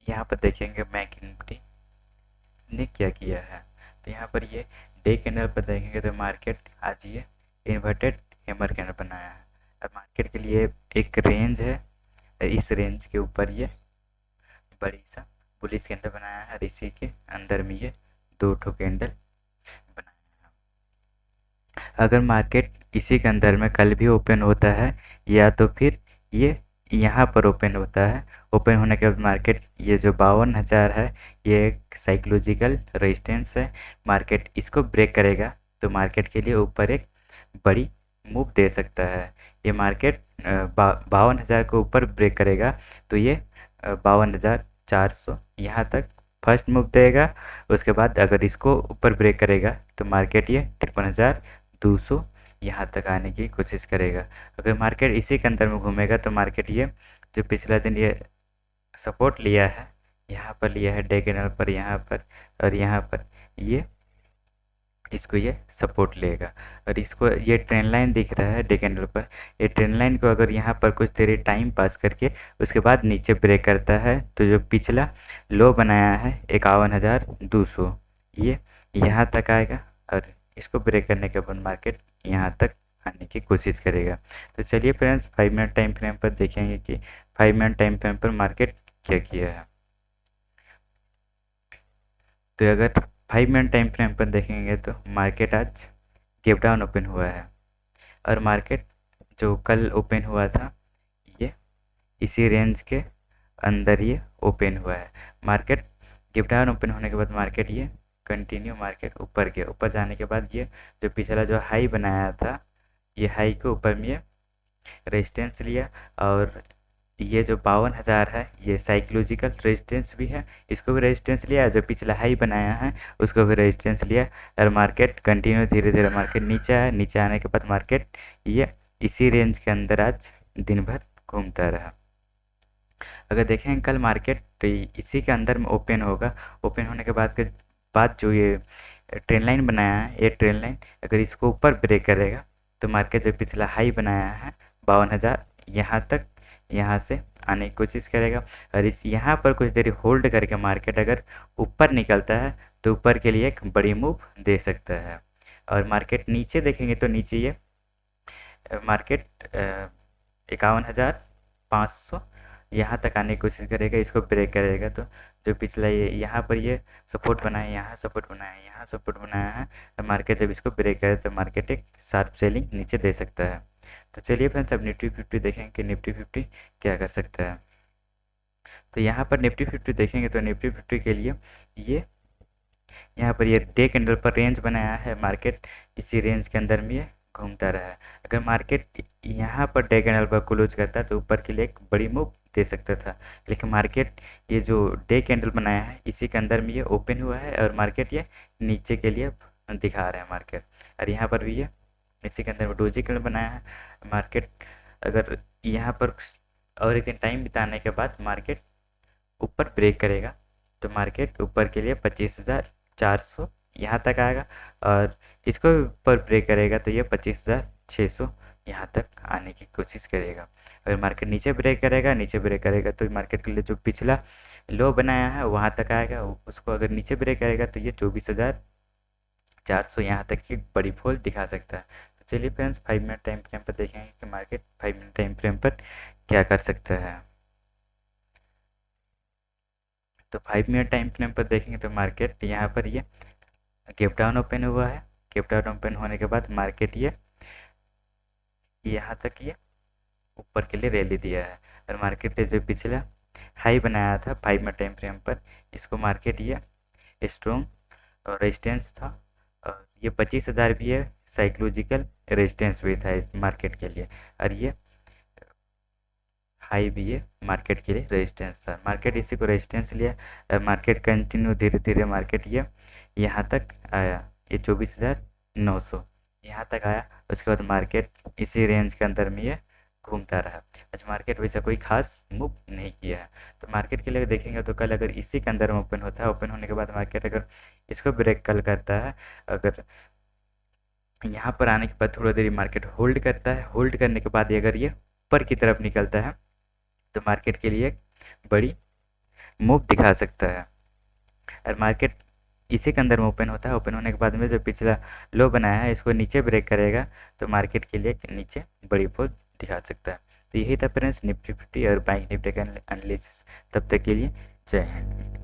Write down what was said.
यहाँ पर देखेंगे बैंक निफ्टी ने क्या किया है। तो यहाँ पर ये डे कैंडल पर देखेंगे तो मार्केट आज ये इन्वर्टेड हैमर कैंडल बनाया है। अब मार्केट के लिए एक रेंज है, इस रेंज के ऊपर ये बड़ी सा बुलिश कैंडल बनाया है और इसी के अंदर में ये दो ठो कैंडल बनाया है। अगर मार्केट इसी के अंदर में कल भी ओपन होता है या तो फिर ये यहाँ पर ओपन होता है, ओपन होने के बाद मार्केट ये जो 52,000 है ये एक साइकोलॉजिकल रेजिस्टेंस है। मार्केट इसको ब्रेक करेगा तो मार्केट के लिए ऊपर एक बड़ी मूव दे सकता है। ये मार्केट 52,000 को ऊपर ब्रेक करेगा तो ये 52,400 यहाँ तक फर्स्ट मूव देगा। उसके बाद अगर इसको ऊपर ब्रेक करेगा तो मार्केट ये 53,200 यहाँ तक आने की कोशिश करेगा। अगर मार्केट इसी के अंदर में घूमेगा तो मार्केट ये जो पिछला दिन ये सपोर्ट लिया है, यहाँ पर लिया है डे कैंडल पर, यहाँ पर और यहाँ पर, ये इसको ये सपोर्ट लेगा। और इसको ये ट्रेंड लाइन दिख रहा है डे कैंडल पर, ये ट्रेंड लाइन को अगर यहाँ पर कुछ देर टाइम पास करके उसके बाद नीचे ब्रेक करता है तो जो पिछला लो बनाया है 51,200 ये यहाँ तक आएगा और इसको ब्रेक करने के बाद मार्केट यहाँ तक आने की कोशिश करेगा। तो चलिए फ्रेंड्स 5 मिनट टाइम फ्रेम पर देखेंगे कि 5 मिनट टाइम फ्रेम पर मार्केट क्या किया है। तो अगर 5 मिनट टाइम फ्रेम पर देखेंगे तो मार्केट आज गैप डाउन ओपन हुआ है और मार्केट जो कल ओपन हुआ था ये इसी रेंज के अंदर ये ओपन हुआ है। मार्केट गैप डाउन ओपन होने के बाद मार्केट ये कंटिन्यू मार्केट ऊपर गया, ऊपर जाने के बाद ये जो पिछला जो हाई बनाया था ये हाई को ऊपर में ये रेजिस्टेंस लिया और ये जो 52,000 है ये साइकोलॉजिकल रेजिस्टेंस भी है, इसको भी रेजिस्टेंस लिया, जो पिछला हाई बनाया है उसको भी रेजिस्टेंस लिया और मार्केट कंटिन्यू धीरे धीरे मार्केट नीचे आया। नीचे आने के बाद मार्केट ये इसी रेंज के अंदर आज दिन भर घूमता रहा। अगर देखें कल मार्केट तो इसी के अंदर में ओपन होगा, ओपन होने के बाद जो ये ट्रेंड लाइन बनाया है ये ट्रेंड लाइन अगर इसको ऊपर ब्रेक करेगा तो मार्केट जो पिछला हाई बनाया है 52,000 यहाँ तक यहाँ से आने की कोशिश करेगा और इस यहाँ पर कुछ देर होल्ड करके मार्केट अगर ऊपर निकलता है तो ऊपर के लिए एक बड़ी मूव दे सकता है। और मार्केट नीचे देखेंगे तो नीचे ये मार्केट 51,500 यहाँ तक आने की कोशिश करेगा, इसको ब्रेक करेगा तो जो पिछला ये यहाँ पर ये सपोर्ट बनाया, यहाँ सपोर्ट बनाया, यहाँ सपोर्ट बनाया है तो मार्केट जब इसको ब्रेक करे तो मार्केट एक शार्प सेलिंग नीचे दे सकता है। तो चलिए फ्रेंड्स अब निफ्टी 50 देखेंगे कि निफ्टी 50 क्या कर सकता है। तो यहाँ पर निफ्टी 50 देखेंगे तो निफ्टी 50 के लिए ये यहाँ पर ये डे कैंडल पर रेंज बनाया है, मार्केट इसी रेंज के अंदर में ये घूमता रहा है। अगर मार्केट यहाँ पर डे कैंडल पर क्लोज करता तो ऊपर के लिए एक बड़ी मूव दे सकता था, लेकिन मार्केट ये जो डे कैंडल बनाया है इसी के अंदर में ये ओपन हुआ है और मार्केट ये नीचे के लिए दिखा रहा है मार्केट। और यहाँ पर भी ये इसी के अंदर में डोजी कैंडल बनाया है। मार्केट अगर यहाँ पर और एक दिन टाइम बिताने के बाद मार्केट ऊपर ब्रेक करेगा तो मार्केट ऊपर के लिए 25,400 यहाँ तक आएगा और इसको ऊपर ब्रेक करेगा तो ये 25,600 यहाँ तक आने की कोशिश करेगा। अगर मार्केट नीचे ब्रेक करेगा तो मार्केट के लिए जो पिछला लो बनाया है वहाँ तक आएगा, उसको अगर नीचे ब्रेक करेगा तो ये 24,400 यहाँ तक की बड़ी फॉल दिखा सकता है। तो चलिए फ्रेंड्स 5 मिनट टाइम फ्रेम पर देखेंगे कि मार्केट 5 मिनट टाइम फ्रेम पर क्या कर सकता है। तो 5 मिनट टाइम फ्रेम पर देखेंगे तो मार्केट यहाँ पर ये गैप डाउन ओपन हुआ है, गैप डाउन ओपन होने के बाद मार्केट ये यहाँ तक ये ऊपर के लिए रैली दिया है और मार्केट ने जो पिछला हाई बनाया था 5 मिनट टाइम फ्रेम पर इसको मार्केट ये स्ट्रॉन्ग और रेजिस्टेंस था और ये 25,000 भी है, साइकोलॉजिकल रेजिस्टेंस भी था इस मार्केट के लिए और ये हाई भी है मार्केट के लिए रेजिस्टेंस था। मार्केट इसी को रेजिस्टेंस लिया, मार्केट कंटिन्यू धीरे धीरे मार्केट ये यहाँ तक आया, ये 24,900 यहाँ तक आया। उसके बाद मार्केट इसी रेंज के अंदर में ये घूमता रहा। आज मार्केट वैसा कोई खास मूव नहीं किया है। तो मार्केट के लिए देखेंगे तो कल अगर इसी के अंदर में ओपन होता है, ओपन होने के बाद मार्केट अगर इसको ब्रेक कल करता है, अगर यहाँ पर आने के बाद थोड़ा देर मार्केट होल्ड करता है, होल्ड करने के बाद अगर ये ऊपर की तरफ निकलता है तो मार्केट के लिए एक बड़ी मूव दिखा सकता है। और मार्केट इसी के अंदर में ओपन होता है। ओपन होने के बाद में जो पिछला लो बनाया है इसको नीचे ब्रेक करेगा तो मार्केट के लिए नीचे बड़ी फॉल दिखा सकता है। तो यही था फ्रेंड्स निफ्टी 50 और बैंक निफ्टी का एनालिसिस। तब तक के लिए जय हिंद।